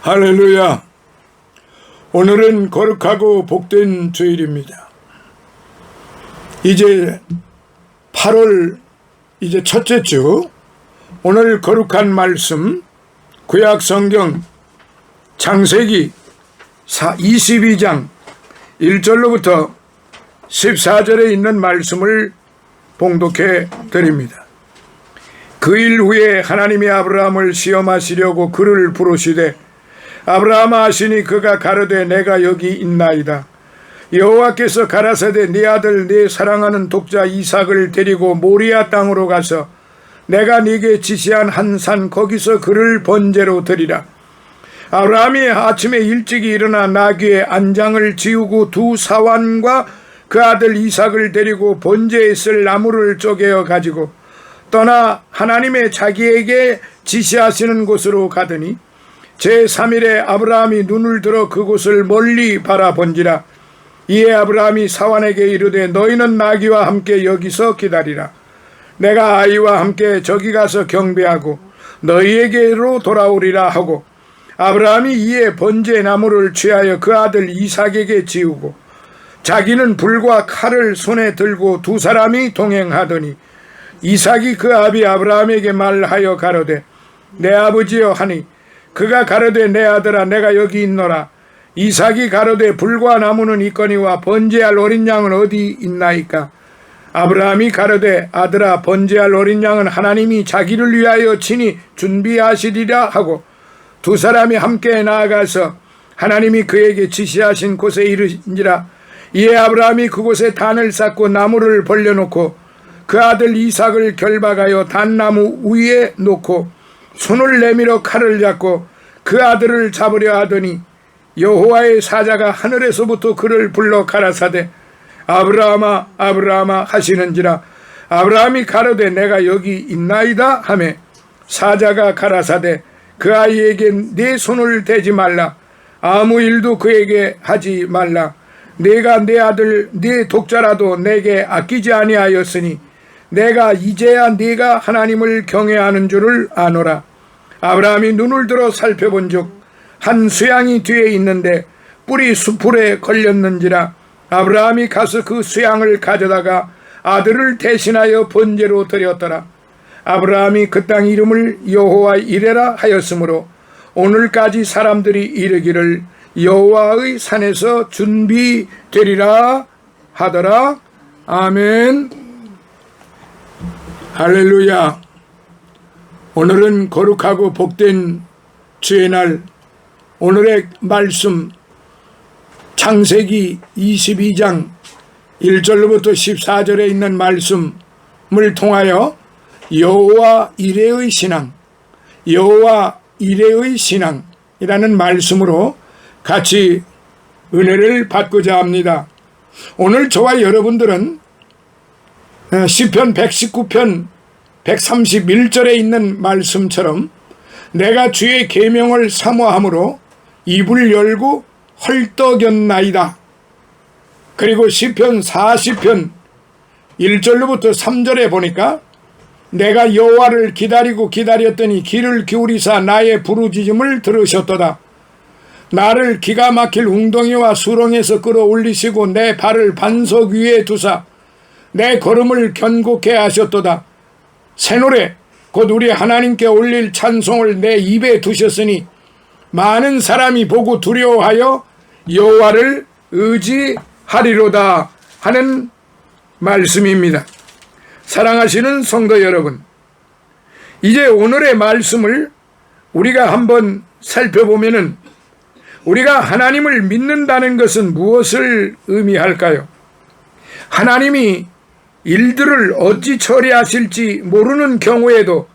할렐루야. 오늘은 거룩하고 복된 주일입니다. 이제 8월 이제 첫째 주, 오늘 거룩한 말씀 구약 성경 창세기 22장 1절로부터 14절에 있는 말씀을 봉독해 드립니다. 그 일 후에 하나님이 아브라함을 시험하시려고 그를 부르시되 아브라함아 하시니 그가 가로되 내가 여기 있나이다. 여호와께서 가라사대 네 아들 네 사랑하는 독자 이삭을 데리고 모리아 땅으로 가서 내가 네게 지시한 한 산 거기서 그를 번제로 드리라. 아브라함이 아침에 일찍이 일어나 나귀의 안장을 지우고 두 사환과 그 아들 이삭을 데리고 번제에 쓸 나무를 쪼개어 가지고 떠나 하나님의 자기에게 지시하시는 곳으로 가더니 제3일에 아브라함이 눈을 들어 그곳을 멀리 바라본지라. 이에 아브라함이 사환에게 이르되 너희는 나귀와 함께 여기서 기다리라. 내가 아이와 함께 저기 가서 경배하고 너희에게로 돌아오리라 하고 아브라함이 이에 번제 나무를 취하여 그 아들 이삭에게 지우고 자기는 불과 칼을 손에 들고 두 사람이 동행하더니 이삭이 그 아비 아브라함에게 말하여 가로되 내 아버지여 하니 그가 가로되 내 아들아 내가 여기 있노라. 이삭이 가로되 불과 나무는 있거니와 번제할 어린 양은 어디 있나이까. 아브라함이 가로되 아들아 번제할 어린 양은 하나님이 자기를 위하여 친히 준비하시리라 하고 두 사람이 함께 나아가서 하나님이 그에게 지시하신 곳에 이르니라. 이에 아브라함이 그곳에 단을 쌓고 나무를 벌려놓고 그 아들 이삭을 결박하여 단나무 위에 놓고 손을 내밀어 칼을 잡고 그 아들을 잡으려 하더니 여호와의 사자가 하늘에서부터 그를 불러 가라사대 아브라함아 아브라함아 하시는지라. 아브라함이 가로되 내가 여기 있나이다 하매 사자가 가라사대 그 아이에게 네 손을 대지 말라. 아무 일도 그에게 하지 말라. 내가 내 아들 네 독자라도 내게 아끼지 아니하였으니 내가 이제야 네가 하나님을 경외하는 줄을 아노라. 아브라함이 눈을 들어 살펴본즉 한 수양이 뒤에 있는데 뿔이 수풀에 걸렸는지라. 아브라함이 가서 그 수양을 가져다가 아들을 대신하여 번제로 드렸더라. 아브라함이 그 땅 이름을 여호와 이레라 하였으므로 오늘까지 사람들이 이르기를 여호와의 산에서 준비되리라 하더라. 아멘. 할렐루야. 오늘은 거룩하고 복된 주의 날, 오늘의 말씀 창세기 22장 1절로부터 14절에 있는 말씀을 통하여 여호와 이레의 신앙, 여호와 이레의 신앙이라는 말씀으로 같이 은혜를 받고자 합니다. 오늘 저와 여러분들은 시편 119편 131절에 있는 말씀처럼 내가 주의 계명을 사모함으로 입을 열고 헐떡였나이다. 그리고 시편 40편 1절로부터 3절에 보니까 내가 여호와를 기다리고 기다렸더니 귀를 기울이사 나의 부르짖음을 들으셨도다. 나를 기가 막힐 웅덩이와 수렁에서 끌어올리시고 내 발을 반석 위에 두사 내 걸음을 견고케 하셨도다. 새 노래 곧 우리 하나님께 올릴 찬송을 내 입에 두셨으니 많은 사람이 보고 두려워하여 여호와를 의지하리로다 하는 말씀입니다. 사랑하시는 성도 여러분, 이제 오늘의 말씀을 우리가 한번 살펴보면은 우리가 하나님을 믿는다는 것은 무엇을 의미할까요? 하나님이 일들을 어찌 처리하실지 모르는 경우에도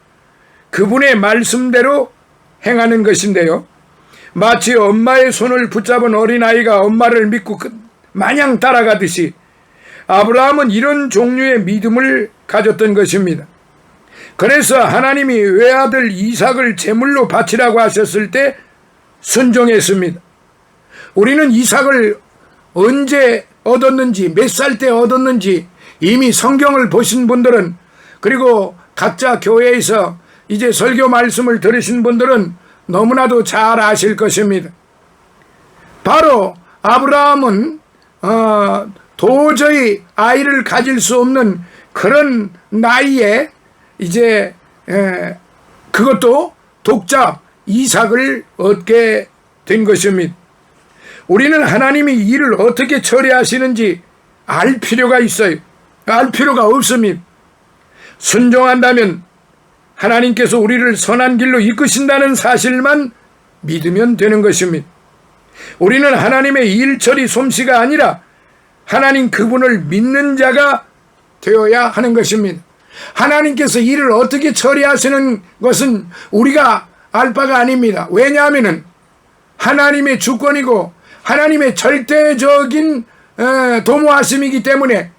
그분의 말씀대로 행하는 것인데요. 마치 엄마의 손을 붙잡은 어린아이가 엄마를 믿고 마냥 따라가듯이 아브라함은 이런 종류의 믿음을 가졌던 것입니다. 그래서 하나님이 외아들 이삭을 제물로 바치라고 하셨을 때 순종했습니다. 우리는 이삭을 언제 얻었는지, 몇 살 때 얻었는지 이미 성경을 보신 분들은, 그리고 각자 교회에서 이제 설교 말씀을 들으신 분들은 너무나도 잘 아실 것입니다. 바로 아브라함은 도저히 아이를 가질 수 없는 그런 나이에 이제 그것도 독자 이삭을 얻게 된 것입니다. 우리는 하나님이 일을 어떻게 처리하시는지 알 필요가 있어요. 알 필요가 없습니다. 순종한다면 하나님께서 우리를 선한 길로 이끄신다는 사실만 믿으면 되는 것입니다. 우리는 하나님의 일 처리 솜씨가 아니라 하나님 그분을 믿는 자가 되어야 하는 것입니다. 하나님께서 일을 어떻게 처리하시는 것은 우리가 알 바가 아닙니다. 왜냐하면 하나님의 주권이고 하나님의 절대적인 도모하심이기 때문에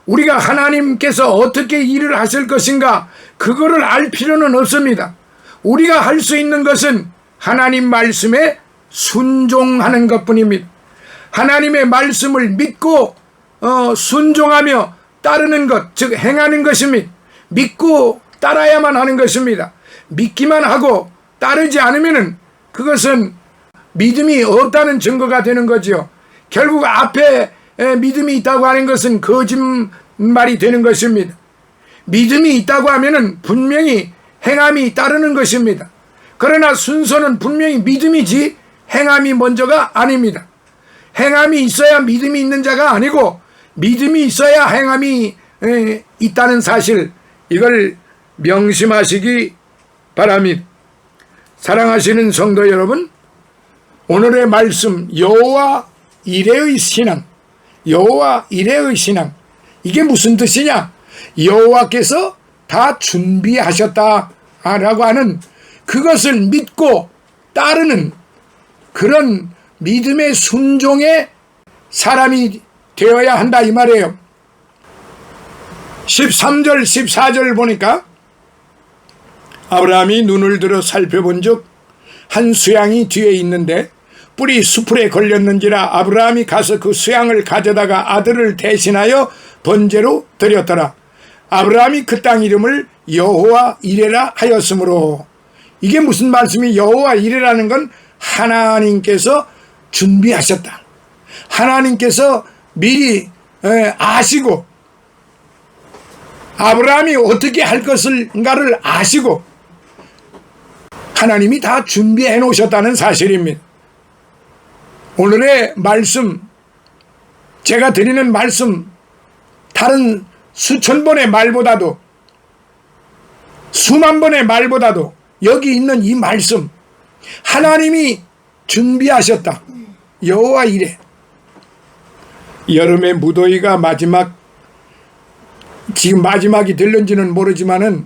우리가 하나님께서 어떻게 일을 하실 것인가 그거를 알 필요는 없습니다. 우리가 할 수 있는 것은 하나님 말씀에 순종하는 것뿐입니다. 하나님의 말씀을 믿고 순종하며 따르는 것, 즉 행하는 것입니다. 믿고 따라야만 하는 것입니다. 믿기만 하고 따르지 않으면 그것은 믿음이 없다는 증거가 되는 거지요. 결국 앞에 믿음이 있다고 하는 것은 거짓말이 되는 것입니다. 믿음이 있다고 하면은 분명히 행함이 따르는 것입니다. 그러나 순서는 분명히 믿음이지 행함이 먼저가 아닙니다. 행함이 있어야 믿음이 있는 자가 아니고 믿음이 있어야 행함이 있다는 사실, 이걸 명심하시기 바랍니다. 사랑하시는 성도 여러분, 오늘의 말씀 여호와 이레의 신앙, 여호와 이레의 신앙, 이게 무슨 뜻이냐? 여호와께서 다 준비하셨다라고 하는 그것을 믿고 따르는 그런 믿음의 순종의 사람이 되어야 한다 이 말이에요. 13절 14절 보니까 아브라함이 눈을 들어 살펴본 즉 한 수양이 뒤에 있는데 뿔이 수풀에 걸렸는지라 아브라함이 가서 그 수양을 가져다가 아들을 대신하여 번제로 드렸더라. 아브라함이 그 땅 이름을 여호와 이레라 하였으므로, 이게 무슨 말씀이? 여호와 이레라는 건 하나님께서 준비하셨다. 하나님께서 미리 아시고 아브라함이 어떻게 할 것인가를 아시고 하나님이 다 준비해 놓으셨다는 사실입니다. 오늘의 말씀, 제가 드리는 말씀, 다른 수천 번의 말보다도 수만 번의 말보다도 여기 있는 이 말씀, 하나님이 준비하셨다. 여호와 이레. 여름의 무더위가 지금 마지막이 될는지는 모르지만은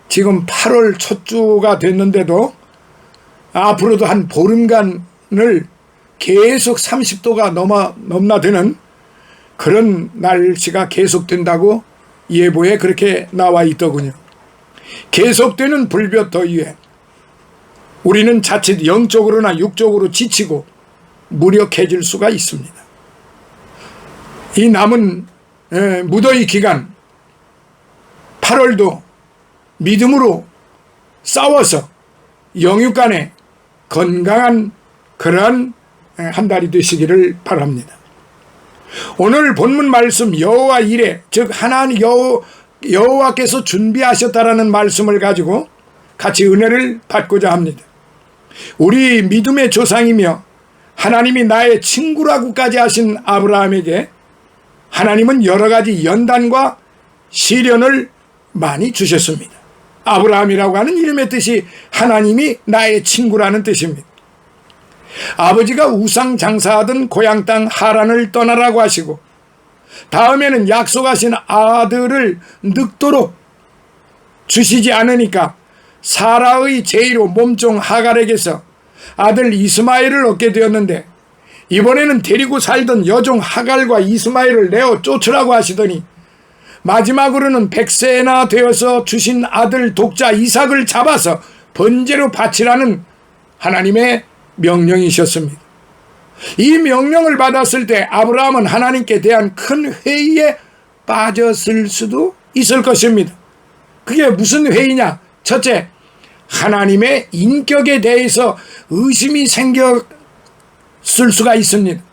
지금 8월 첫 주가 됐는데도 앞으로도 한 보름간을 계속 30도가 넘나드는 그런 날씨가 계속된다고 예보에 그렇게 나와 있더군요. 계속되는 불볕 더위에 우리는 자칫 영적으로나 육적으로 지치고 무력해질 수가 있습니다. 이 남은 무더위 기간 8월도 믿음으로 싸워서 영육간에 건강한 그러한 한 달이 되시기를 바랍니다. 오늘 본문 말씀 여호와 이레, 즉 하나님 여호와께서 준비하셨다라는 말씀을 가지고 같이 은혜를 받고자 합니다. 우리 믿음의 조상이며 하나님이 나의 친구라고까지 하신 아브라함에게 하나님은 여러 가지 연단과 시련을 많이 주셨습니다. 아브라함이라고 하는 이름의 뜻이 하나님이 나의 친구라는 뜻입니다. 아버지가 우상 장사하던 고향 땅 하란을 떠나라고 하시고 다음에는 약속하신 아들을 늙도록 주시지 않으니까 사라의 제의로 몸종 하갈에게서 아들 이스마엘을 얻게 되었는데 이번에는 데리고 살던 여종 하갈과 이스마엘을 내어 쫓으라고 하시더니 마지막으로는 100세나 되어서 주신 아들 독자 이삭을 잡아서 번제로 바치라는 하나님의 명령이셨습니다. 이 명령을 받았을 때 아브라함은 하나님께 대한 큰 회의에 빠졌을 수도 있을 것입니다. 그게 무슨 회의냐? 첫째, 하나님의 인격에 대해서 의심이 생겼을 수가 있습니다.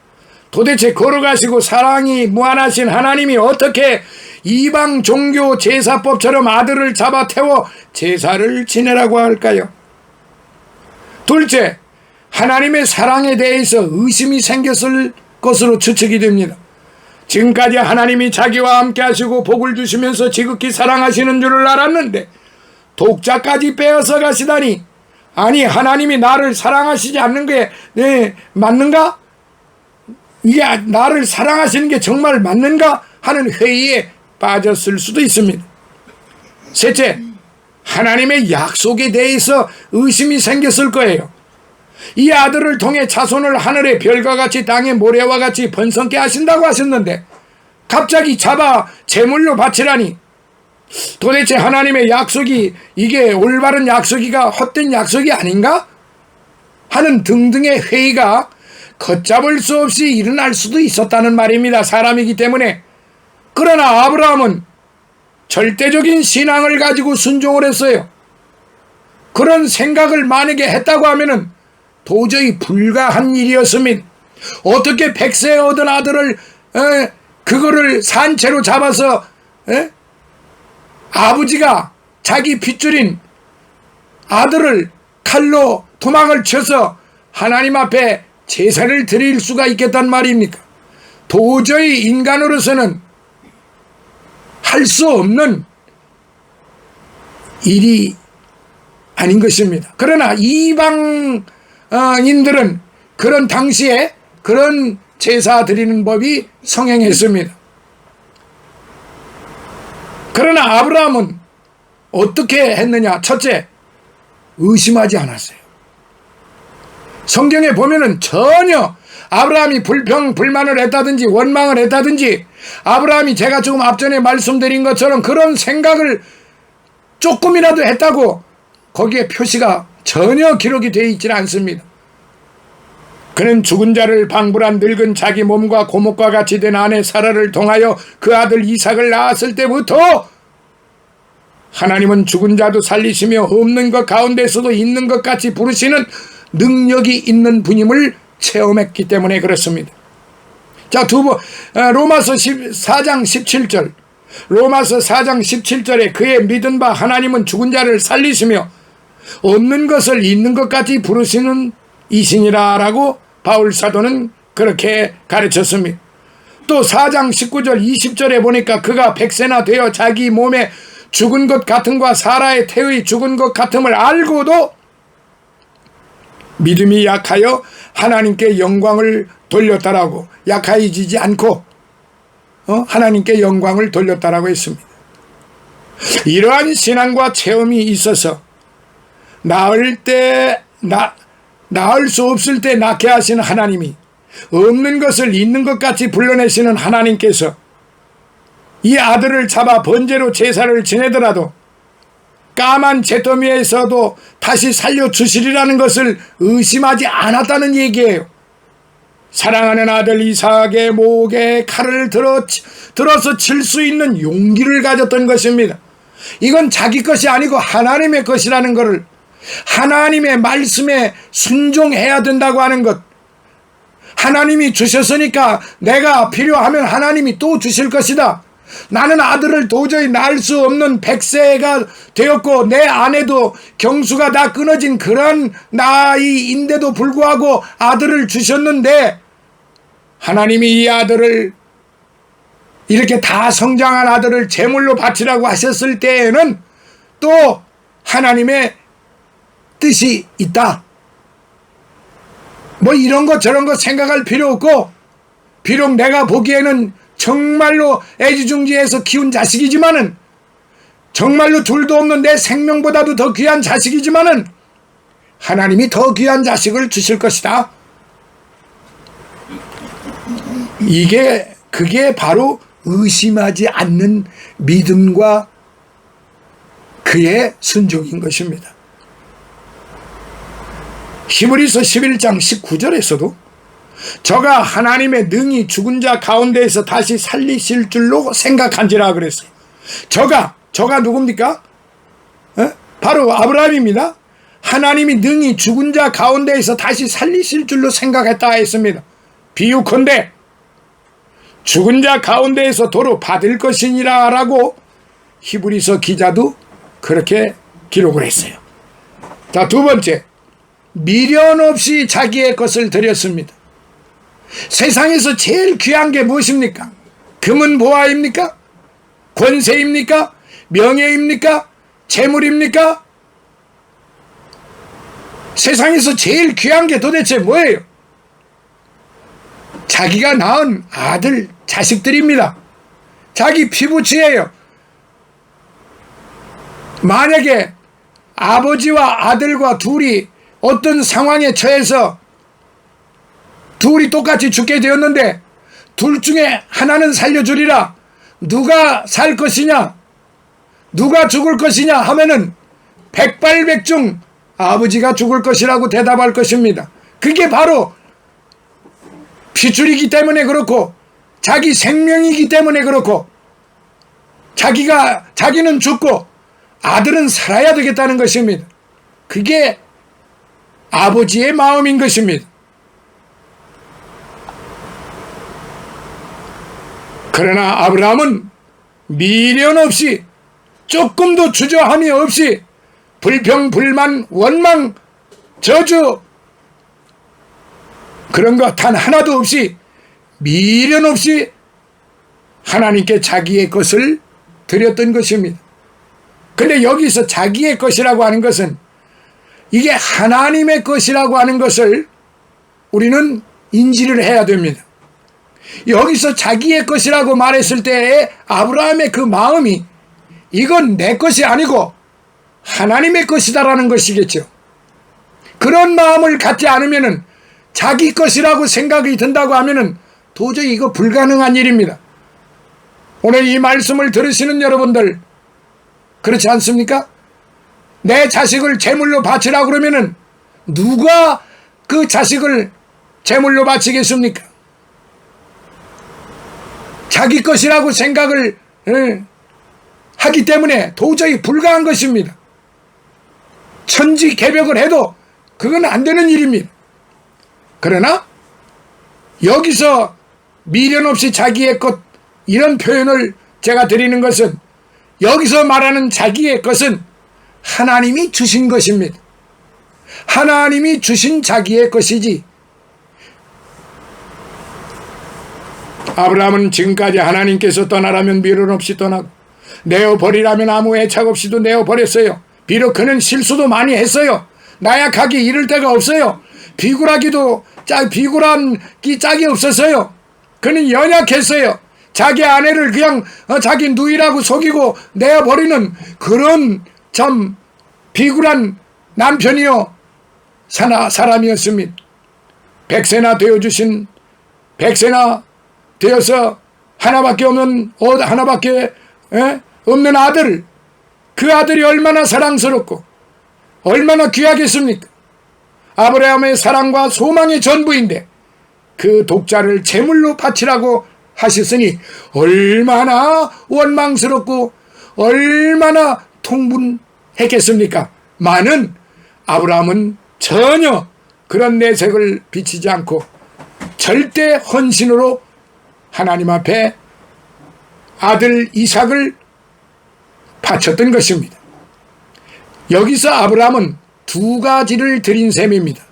도대체 걸어가시고 사랑이 무한하신 하나님이 어떻게 이방 종교 제사법처럼 아들을 잡아 태워 제사를 지내라고 할까요? 둘째, 하나님의 사랑에 대해서 의심이 생겼을 것으로 추측이 됩니다. 지금까지 하나님이 자기와 함께 하시고 복을 주시면서 지극히 사랑하시는 줄을 알았는데 독자까지 빼앗아 가시다니, 아니 하나님이 나를 사랑하시지 않는 게 맞는가? 이게 나를 사랑하시는 게 정말 맞는가? 하는 회의에 빠졌을 수도 있습니다. 셋째, 하나님의 약속에 대해서 의심이 생겼을 거예요. 이 아들을 통해 자손을 하늘의 별과 같이 땅의 모래와 같이 번성케 하신다고 하셨는데 갑자기 잡아 제물로 바치라니, 도대체 하나님의 약속이 이게 올바른 약속이가 헛된 약속이 아닌가? 하는 등등의 회의가 걷잡을 수 없이 일어날 수도 있었다는 말입니다. 사람이기 때문에. 그러나 아브라함은 절대적인 신앙을 가지고 순종을 했어요. 그런 생각을 만약에 했다고 하면은 도저히 불가한 일이었습니다. 어떻게 100세에 얻은 아들을 그거를 산채로 잡아서 아버지가 자기 핏줄인 아들을 칼로 도망을 쳐서 하나님 앞에 제사를 드릴 수가 있겠단 말입니까? 도저히 인간으로서는 할 수 없는 일이 아닌 것입니다. 그러나 이방인들은 그런 당시에 그런 제사 드리는 법이 성행했습니다. 그러나 아브라함은 어떻게 했느냐? 첫째, 의심하지 않았어요. 성경에 보면은 전혀 아브라함이 불평불만을 했다든지 원망을 했다든지, 아브라함이 제가 조금 앞전에 말씀드린 것처럼 그런 생각을 조금이라도 했다고 거기에 표시가 전혀 기록이 되어 있지는 않습니다. 그는 죽은 자를 방불한 늙은 자기 몸과 고목과 같이 된 아내 사라를 통하여 그 아들 이삭을 낳았을 때부터 하나님은 죽은 자도 살리시며 없는 것 가운데서도 있는 것 같이 부르시는 능력이 있는 분임을 체험했기 때문에 그렇습니다. 자, 로마서 4장 17절. 로마서 4장 17절에 그의 믿은 바 하나님은 죽은 자를 살리시며 없는 것을 있는 것 같이 부르시는 이신이라 라고 바울 사도는 그렇게 가르쳤습니다. 또 4장 19절 20절에 보니까 그가 100세나 되어 자기 몸에 죽은 것 같음과 사라의 태의 죽은 것 같음을 알고도 믿음이 약하여 하나님께 영광을 돌렸다라고, 약하여지지 않고 하나님께 영광을 돌렸다라고 했습니다. 이러한 신앙과 체험이 있어서 낳을 수 없을 때 낳게 하시는 하나님이 없는 것을 있는 것 같이 불러내시는 하나님께서 이 아들을 잡아 번제로 제사를 지내더라도 까만 잿더미에서도 다시 살려주시리라는 것을 의심하지 않았다는 얘기예요. 사랑하는 아들 이삭의 목에 칼을 들어서 칠 수 있는 용기를 가졌던 것입니다. 이건 자기 것이 아니고 하나님의 것이라는 것을, 하나님의 말씀에 순종해야 된다고 하는 것, 하나님이 주셨으니까 내가 필요하면 하나님이 또 주실 것이다. 나는 아들을 도저히 낳을 수 없는 100세가 되었고 내 아내도 경수가 다 끊어진 그런 나이인데도 불구하고 아들을 주셨는데, 하나님이 이 아들을, 이렇게 다 성장한 아들을 제물로 바치라고 하셨을 때에는 또 하나님의 뜻이 있다. 뭐 이런 것 저런 것 생각할 필요 없고, 비록 내가 보기에는 정말로 애지중지해서 키운 자식이지만은, 정말로 둘도 없는 내 생명보다도 더 귀한 자식이지만은 하나님이 더 귀한 자식을 주실 것이다. 그게 바로 의심하지 않는 믿음과 그의 순종인 것입니다. 히브리서 11장 19절에서도 저가 하나님의 능히 죽은 자 가운데에서 다시 살리실 줄로 생각한지라 그랬어요. 저가 누굽니까? 바로 아브라함입니다. 하나님이 능히 죽은 자 가운데에서 다시 살리실 줄로 생각했다 했습니다. 비유컨대 죽은 자 가운데에서 도로 받을 것이니라 라고 히브리서 기자도 그렇게 기록을 했어요. 자, 두 번째, 미련 없이 자기의 것을 드렸습니다. 세상에서 제일 귀한 게 무엇입니까? 금은 보화입니까? 권세입니까? 명예입니까? 재물입니까? 세상에서 제일 귀한 게 도대체 뭐예요? 자기가 낳은 아들, 자식들입니다. 자기 피부치예요. 만약에 아버지와 아들과 둘이 어떤 상황에 처해서 둘이 똑같이 죽게 되었는데 둘 중에 하나는 살려주리라. 누가 살 것이냐? 누가 죽을 것이냐 하면은 백발백중 아버지가 죽을 것이라고 대답할 것입니다. 그게 바로 피줄이기 때문에 그렇고 자기 생명이기 때문에 그렇고 자기는 죽고 아들은 살아야 되겠다는 것입니다. 그게 아버지의 마음인 것입니다. 그러나 아브라함은 미련 없이 조금도 주저함이 없이 불평, 불만, 원망, 저주 그런 거 단 하나도 없이 미련 없이 하나님께 자기의 것을 드렸던 것입니다. 근데 여기서 자기의 것이라고 하는 것은 이게 하나님의 것이라고 하는 것을 우리는 인지를 해야 됩니다. 여기서 자기의 것이라고 말했을 때에 아브라함의 그 마음이 이건 내 것이 아니고 하나님의 것이다라는 것이겠죠. 그런 마음을 갖지 않으면은 자기 것이라고 생각이 든다고 하면은 도저히 이거 불가능한 일입니다. 오늘 이 말씀을 들으시는 여러분들 그렇지 않습니까? 내 자식을 제물로 바치라 그러면은 누가 그 자식을 제물로 바치겠습니까? 자기 것이라고 생각을 하기 때문에 도저히 불가한 것입니다. 천지개벽을 해도 그건 안 되는 일입니다. 그러나 여기서 미련 없이 자기의 것 이런 표현을 제가 드리는 것은 여기서 말하는 자기의 것은 하나님이 주신 것입니다. 하나님이 주신 자기의 것이지 아브라함은 지금까지 하나님께서 떠나라면 미련 없이 떠나고 내어버리라면 아무 애착 없이도 내어버렸어요. 비록 그는 실수도 많이 했어요. 나약하기 이를 데가 없어요. 비굴함이 짝이 없었어요. 그는 연약했어요. 자기 아내를 그냥 자기 누이라고 속이고 내어버리는 그런 참 비굴한 남편이요 사람이었습니다. 백세나 되어서 하나밖에 없는 아들, 그 아들이 얼마나 사랑스럽고 얼마나 귀하겠습니까? 아브라함의 사랑과 소망의 전부인데 그 독자를 제물로 바치라고 하셨으니 얼마나 원망스럽고 얼마나 통분했겠습니까? 많은 아브라함은 전혀 그런 내색을 비치지 않고 절대 헌신으로 하나님 앞에 아들 이삭을 바쳤던 것입니다. 여기서 아브라함은 두 가지를 드린 셈입니다.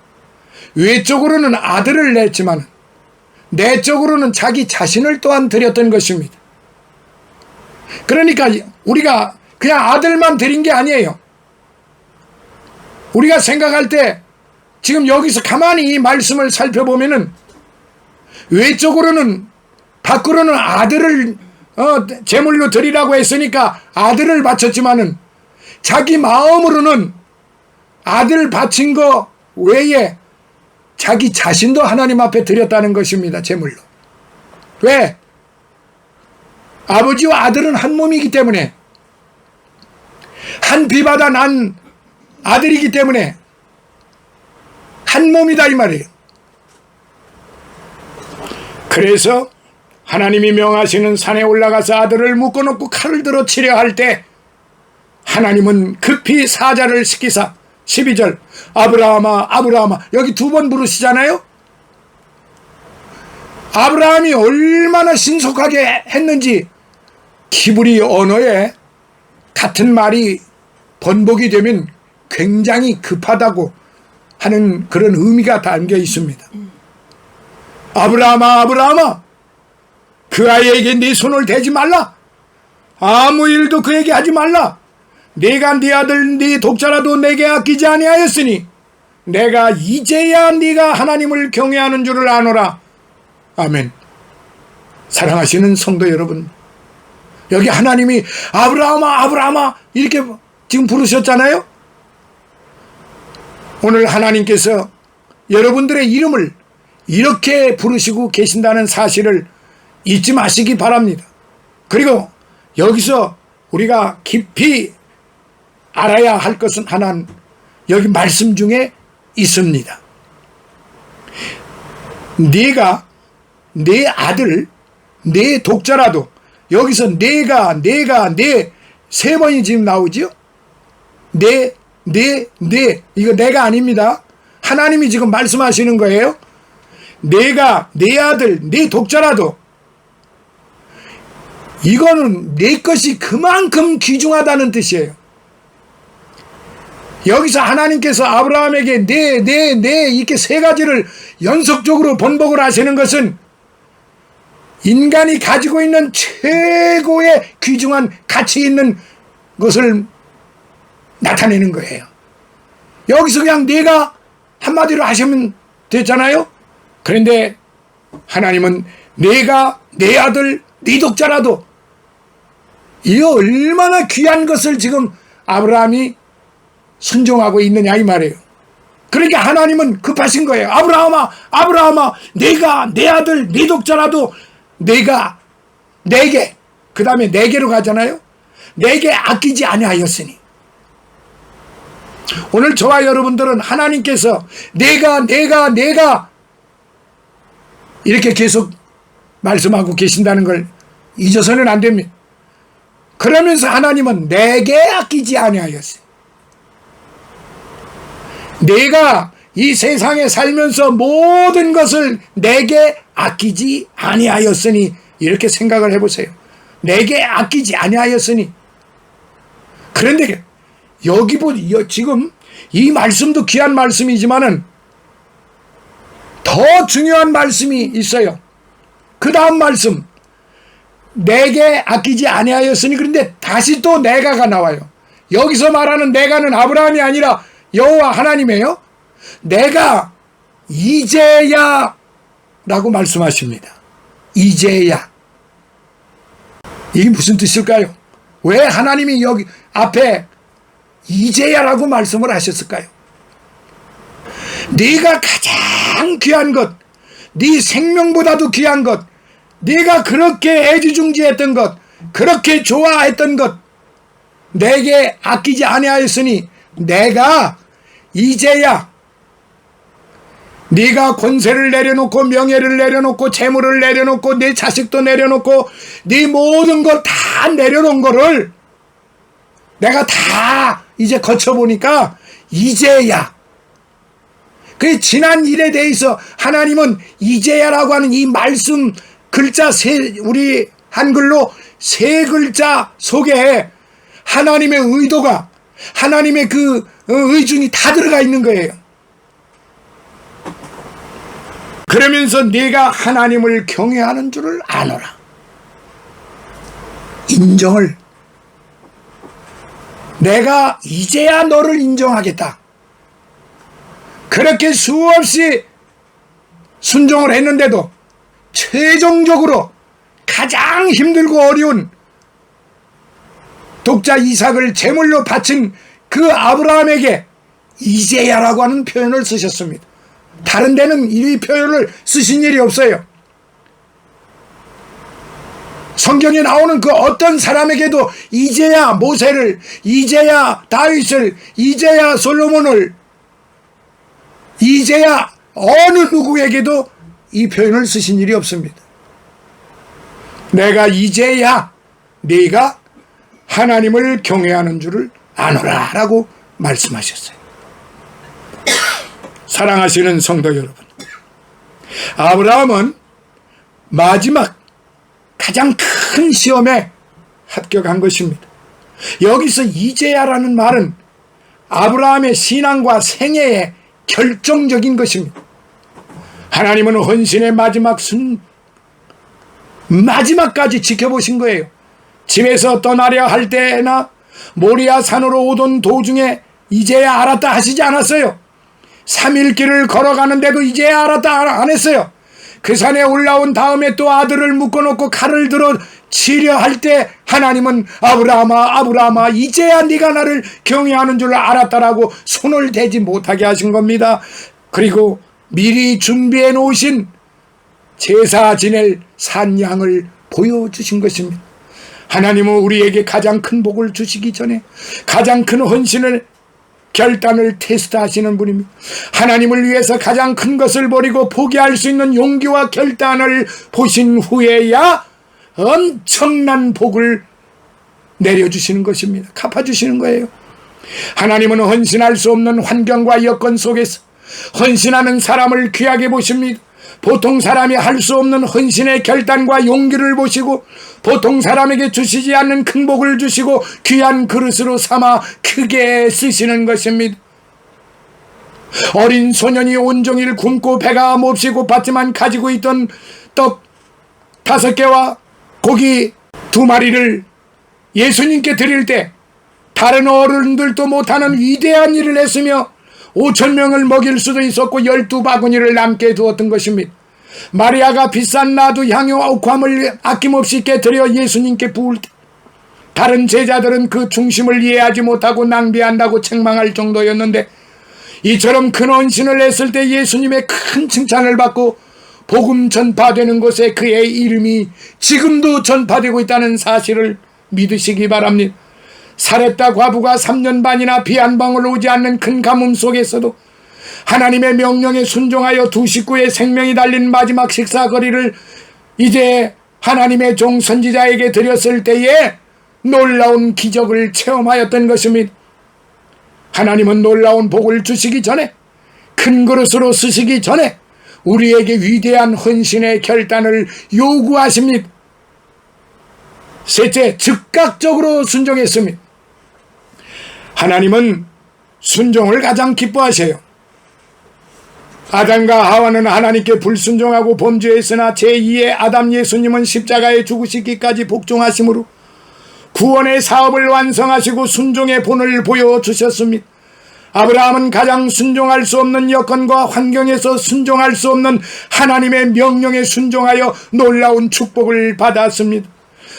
외적으로는 아들을 냈지만 내적으로는 자기 자신을 또한 드렸던 것입니다. 그러니까 우리가 그냥 아들만 드린 게 아니에요. 우리가 생각할 때 지금 여기서 가만히 이 말씀을 살펴보면은 외적으로는 밖으로는 아들을 제물로 드리라고 했으니까 아들을 바쳤지만은 자기 마음으로는 아들 바친 거 외에 자기 자신도 하나님 앞에 드렸다는 것입니다. 제물로. 왜? 아버지와 아들은 한 몸이기 때문에 한 피받아 난 아들이기 때문에 한 몸이다 이 말이에요. 그래서 하나님이 명하시는 산에 올라가서 아들을 묶어놓고 칼을 들어 치려 할 때 하나님은 급히 사자를 시키사 12절 아브라함아 아브라함아 여기 두 번 부르시잖아요. 아브라함이 얼마나 신속하게 했는지 히브리 언어에 같은 말이 번복이 되면 굉장히 급하다고 하는 그런 의미가 담겨 있습니다. 아브라함아 아브라함아 그 아이에게 네 손을 대지 말라. 아무 일도 그에게 하지 말라. 내가 네 아들 네 독자라도 내게 아끼지 아니하였으니 내가 이제야 네가 하나님을 경외하는 줄을 아노라. 아멘. 사랑하시는 성도 여러분, 여기 하나님이 아브라함아 아브라함아 이렇게 지금 부르셨잖아요. 오늘 하나님께서 여러분들의 이름을 이렇게 부르시고 계신다는 사실을 잊지 마시기 바랍니다. 그리고 여기서 우리가 깊이 알아야 할 것은 하나는 여기 말씀 중에 있습니다. 네가 내 아들 내 독자라도, 여기서 내가 내 세 번이 지금 나오지요. 내 이거 내가 아닙니다. 하나님이 지금 말씀하시는 거예요. 내가 내 아들 내 독자라도, 이거는 내 것이 그만큼 귀중하다는 뜻이에요. 여기서 하나님께서 아브라함에게 내 이렇게 세 가지를 연속적으로 번복을 하시는 것은 인간이 가지고 있는 최고의 귀중한 가치 있는 것을 나타내는 거예요. 여기서 그냥 내가 한마디로 하시면 됐잖아요. 그런데 하나님은 내가 내 아들 네 독자라도, 이거 얼마나 귀한 것을 지금 아브라함이 순종하고 있느냐 이 말이에요. 그러니까 하나님은 급하신 거예요. 아브라함아 아브라함아 내가 내 아들 네 독자라도 내가 내게, 그 다음에 내게로 가잖아요. 내게 아끼지 아니하였으니. 오늘 저와 여러분들은 하나님께서 내가 이렇게 계속 말씀하고 계신다는 걸 잊어서는 안 됩니다. 그러면서 하나님은 내게 아끼지 아니하였으니, 내가 이 세상에 살면서 모든 것을 내게 아끼지 아니하였으니, 이렇게 생각을 해보세요. 내게 아끼지 아니하였으니. 그런데 여기 지금 이 말씀도 귀한 말씀이지만은 더 중요한 말씀이 있어요. 그 다음 말씀, 내게 아끼지 아니하였으니. 그런데 다시 또 내가가 나와요. 여기서 말하는 내가는 아브라함이 아니라 여호와 하나님이에요. 내가 이제야 라고 말씀하십니다. 이제야. 이게 무슨 뜻일까요? 왜 하나님이 여기 앞에 이제야 라고 말씀을 하셨을까요? 네가 가장 귀한 것, 네 생명보다도 귀한 것, 네가 그렇게 애지중지했던 것, 그렇게 좋아했던 것, 내게 아끼지 아니하였으니 내가 이제야, 네가 권세를 내려놓고 명예를 내려놓고 재물을 내려놓고 네 자식도 내려놓고 네 모든 걸 다 내려놓은 거를 내가 다 이제 거쳐보니까 이제야. 그 지난 일에 대해서 하나님은 이제야라고 하는 이 말씀 글자 우리 한글로 세 글자 속에 하나님의 의도가, 하나님의 그 의중이 다 들어가 있는 거예요. 그러면서 네가 하나님을 경외하는 줄을 아노라. 인정을, 내가 이제야 너를 인정하겠다. 그렇게 수없이 순종을 했는데도 최종적으로 가장 힘들고 어려운 독자 이삭을 제물로 바친 그 아브라함에게 이제야라고 하는 표현을 쓰셨습니다. 다른 데는 이 표현을 쓰신 일이 없어요. 성경에 나오는 그 어떤 사람에게도 이제야 모세를, 이제야 다윗을, 이제야 솔로몬을, 이제야 어느 누구에게도 이 표현을 쓰신 일이 없습니다. 내가 이제야 네가 하나님을 경외하는 줄을 아노라 라고 말씀하셨어요. 사랑하시는 성도 여러분, 아브라함은 마지막 가장 큰 시험에 합격한 것입니다. 여기서 이제야라는 말은 아브라함의 신앙과 생애의 결정적인 것입니다. 하나님은 헌신의 마지막까지 지켜보신 거예요. 집에서 떠나려 할 때나 모리아 산으로 오던 도중에 이제야 알았다 하시지 않았어요. 3일 길을 걸어가는데도 이제야 알았다 안 했어요. 그 산에 올라온 다음에 또 아들을 묶어놓고 칼을 들어 치려 할 때 하나님은 아브라함아 아브라함아 이제야 네가 나를 경외하는 줄 알았다라고 손을 대지 못하게 하신 겁니다. 그리고 미리 준비해 놓으신 제사 지낼 산양을 보여주신 것입니다. 하나님은 우리에게 가장 큰 복을 주시기 전에 가장 큰 헌신을 결단을 테스트하시는 분입니다. 하나님을 위해서 가장 큰 것을 버리고 포기할 수 있는 용기와 결단을 보신 후에야 엄청난 복을 내려주시는 것입니다. 갚아주시는 거예요. 하나님은 헌신할 수 없는 환경과 여건 속에서 헌신하는 사람을 귀하게 보십니다. 보통 사람이 할 수 없는 헌신의 결단과 용기를 보시고 보통 사람에게 주시지 않는 큰 복을 주시고 귀한 그릇으로 삼아 크게 쓰시는 것입니다. 어린 소년이 온종일 굶고 배가 몹시 고팠지만 가지고 있던 떡 5개와 고기 2마리를 예수님께 드릴 때 다른 어른들도 못하는 위대한 일을 했으며 5,000명을 먹일 수도 있었고 12바구니를 남게 두었던 것입니다. 마리아가 비싼 나두 향유 옥화물 아낌없이 깨뜨려 예수님께 부을 때 다른 제자들은 그 중심을 이해하지 못하고 낭비한다고 책망할 정도였는데 이처럼 큰 헌신을 했을 때 예수님의 큰 칭찬을 받고 복음 전파되는 곳에 그의 이름이 지금도 전파되고 있다는 사실을 믿으시기 바랍니다. 사렙다 과부가 3년 반이나 비 한 방울 오지 않는 큰 가뭄 속에서도 하나님의 명령에 순종하여 두 식구의 생명이 달린 마지막 식사거리를 이제 하나님의 종 선지자에게 드렸을 때에 놀라운 기적을 체험하였던 것입니다. 하나님은 놀라운 복을 주시기 전에 큰 그릇으로 쓰시기 전에 우리에게 위대한 헌신의 결단을 요구하십니다. 셋째, 즉각적으로 순종했습니다. 하나님은 순종을 가장 기뻐하세요. 아담과 하와는 하나님께 불순종하고 범죄했으나 제2의 아담 예수님은 십자가에 죽으시기까지 복종하심으로 구원의 사업을 완성하시고 순종의 본을 보여주셨습니다. 아브라함은 가장 순종할 수 없는 여건과 환경에서 순종할 수 없는 하나님의 명령에 순종하여 놀라운 축복을 받았습니다.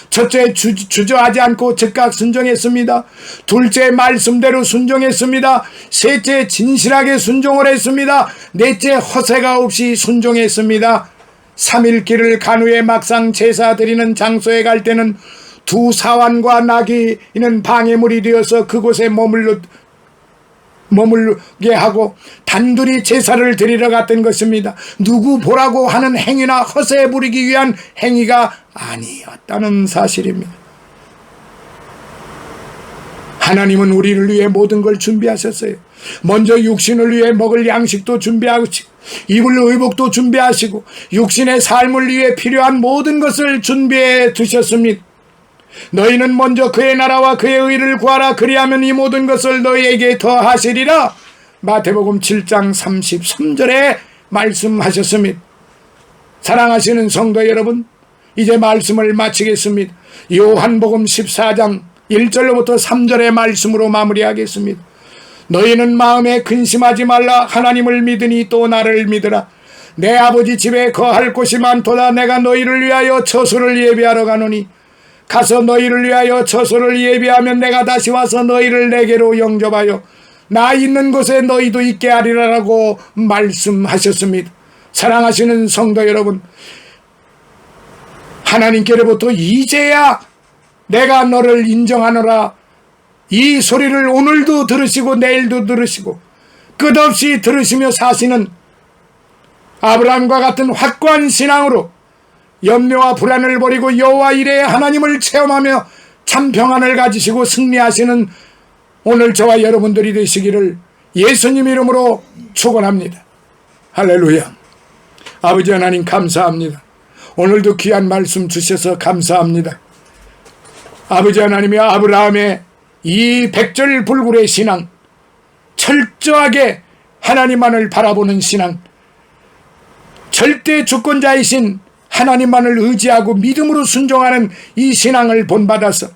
첫째, 주저하지 않고 즉각 순종했습니다. 둘째, 말씀대로 순종했습니다. 셋째, 진실하게 순종을 했습니다. 넷째, 허세가 없이 순종했습니다. 3일 길을 간 후에 막상 제사 드리는 장소에 갈 때는 두 사환과 나귀는 방해물이 되어서 그곳에 머물게 하고 단둘이 제사를 드리러 갔던 것입니다. 누구 보라고 하는 행위나 허세 부리기 위한 행위가 아니었다는 사실입니다. 하나님은 우리를 위해 모든 걸 준비하셨어요. 먼저 육신을 위해 먹을 양식도 준비하시고 입을 의복도 준비하시고 육신의 삶을 위해 필요한 모든 것을 준비해 두셨습니다. 너희는 먼저 그의 나라와 그의 의를 구하라. 그리하면 이 모든 것을 너희에게 더하시리라. 마태복음 7장 33절에 말씀하셨습니다. 사랑하시는 성도 여러분, 이제 말씀을 마치겠습니다. 요한복음 14장 1절로부터 3절의 말씀으로 마무리하겠습니다. 너희는 마음에 근심하지 말라. 하나님을 믿으니 또 나를 믿으라. 내 아버지 집에 거할 곳이 많도다. 내가 너희를 위하여 처소를 예비하러 가노니 가서 너희를 위하여 처소를 예비하면 내가 다시 와서 너희를 내게로 영접하여 나 있는 곳에 너희도 있게 하리라라고 말씀하셨습니다. 사랑하시는 성도 여러분, 하나님께로부터 이제야 내가 너를 인정하노라 이 소리를 오늘도 들으시고 내일도 들으시고 끝없이 들으시며 사시는 아브라함과 같은 확고한 신앙으로 염려와 불안을 버리고 여호와 이레의 하나님을 체험하며 참 평안을 가지시고 승리하시는 오늘 저와 여러분들이 되시기를 예수님 이름으로 축원합니다. 할렐루야. 아버지 하나님 감사합니다. 오늘도 귀한 말씀 주셔서 감사합니다. 아버지 하나님이 아브라함의 이 백절불굴의 신앙, 철저하게 하나님만을 바라보는 신앙, 절대 주권자이신 하나님만을 의지하고 믿음으로 순종하는 이 신앙을 본받아서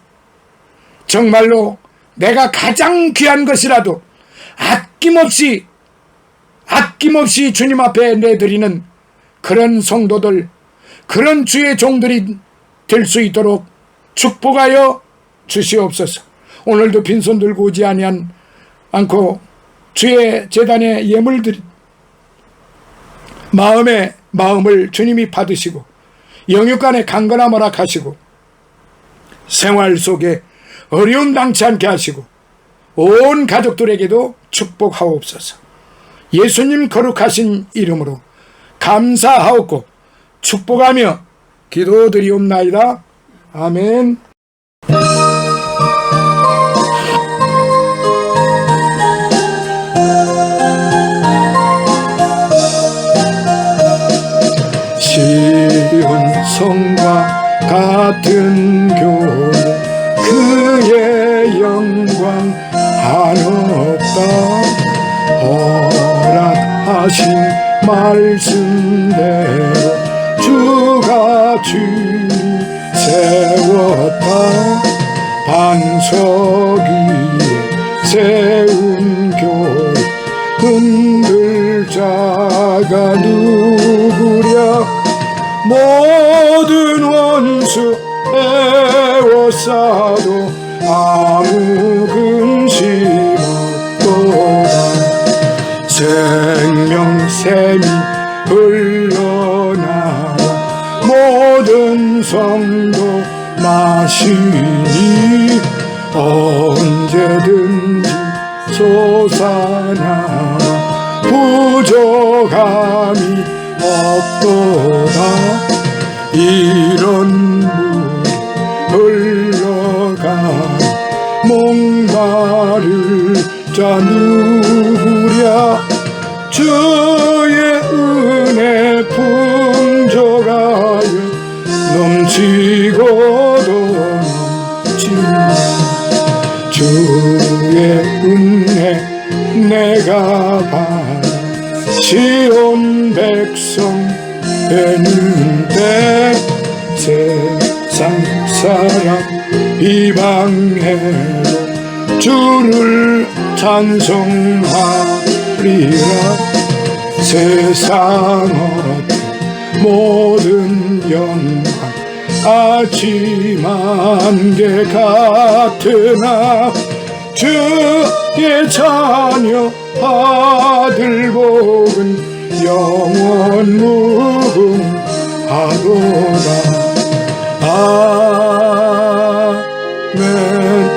정말로 내가 가장 귀한 것이라도 아낌없이 주님 앞에 내드리는 그런 성도들, 그런 주의 종들이 될 수 있도록 축복하여 주시옵소서. 오늘도 빈손 들고 오지 않고 주의 제단에 예물들 마음을 주님이 받으시고 영육간에 강건함 허락하시고 생활 속에 어려움 당치 않게 하시고 온 가족들에게도 축복하옵소서. 예수님 거룩하신 이름으로 감사하옵고 축복하며 기도드리옵나이다. 아멘. 시온 성과 같은 교회 그의 영광 한없다. 허락하신 말씀대로 주가 주니 세웠다. 반석 위에 세운 교회 흔들 자가 누구랴. 모든 원수 애워싸도 아무 근심 없도다. 생명샘이 흘러나와 모든 성도 마시니 언제든지 솟아나와 부족함이 없도다. 이런 물 흘러가 목마를 자 누구랴. 주의 은혜 풍족하여 넘치고도 넘치네. 주의 은혜 내가 받아 시온 백성 되는데 세상 사람 이방해로 주를 찬송하리라. 세상 어떤 모든 영광 아침 안개 같으나 주의 자녀 아들 복은 영원 무궁하도다. 아멘.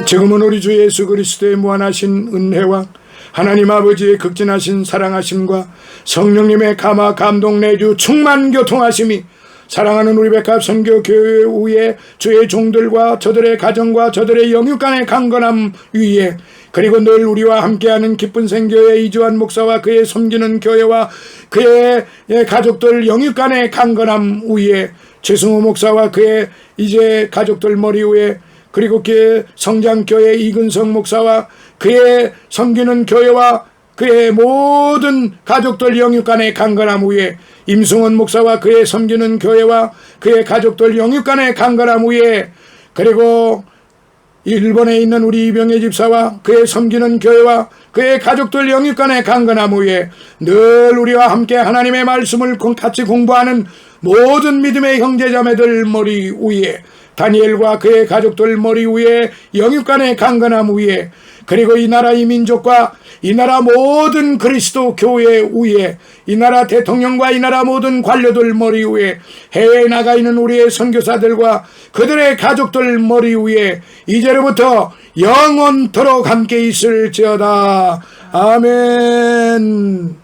지금은 우리 주 예수 그리스도의 무한하신 은혜와 하나님 아버지의 극진하신 사랑하심과 성령님의 감화 감동 내주 충만 교통하심이 사랑하는 우리 백합 선교교회 위에 주의 종들과 저들의 가정과 저들의 영육간의 강건함 위에 그리고 늘 우리와 함께하는 기쁜 생교회 이주환 목사와 그의 섬기는 교회와 그의 가족들 영육간의 강건함 위에 최승호 목사와 그의 이제 가족들 머리 위에 그리고 그의 성장교회 이근성 목사와 그의 섬기는 교회와 그의 모든 가족들 영육간의 강건함 위에 임승원 목사와 그의 섬기는 교회와 그의 가족들 영육간의 강건함 위에 그리고 일본에 있는 우리 이병의 집사와 그의 섬기는 교회와 그의 가족들 영육간의 강건함 위에 늘 우리와 함께 하나님의 말씀을 같이 공부하는 모든 믿음의 형제자매들 머리 위에 다니엘과 그의 가족들 머리 위에 영육간의 강건함 위에 그리고 이 나라 이 민족과 이 나라 모든 그리스도 교회 위에 이 나라 대통령과 이 나라 모든 관료들 머리 위에 해외에 나가 있는 우리의 선교사들과 그들의 가족들 머리 위에 이제로부터 영원토록 함께 있을지어다. 아멘.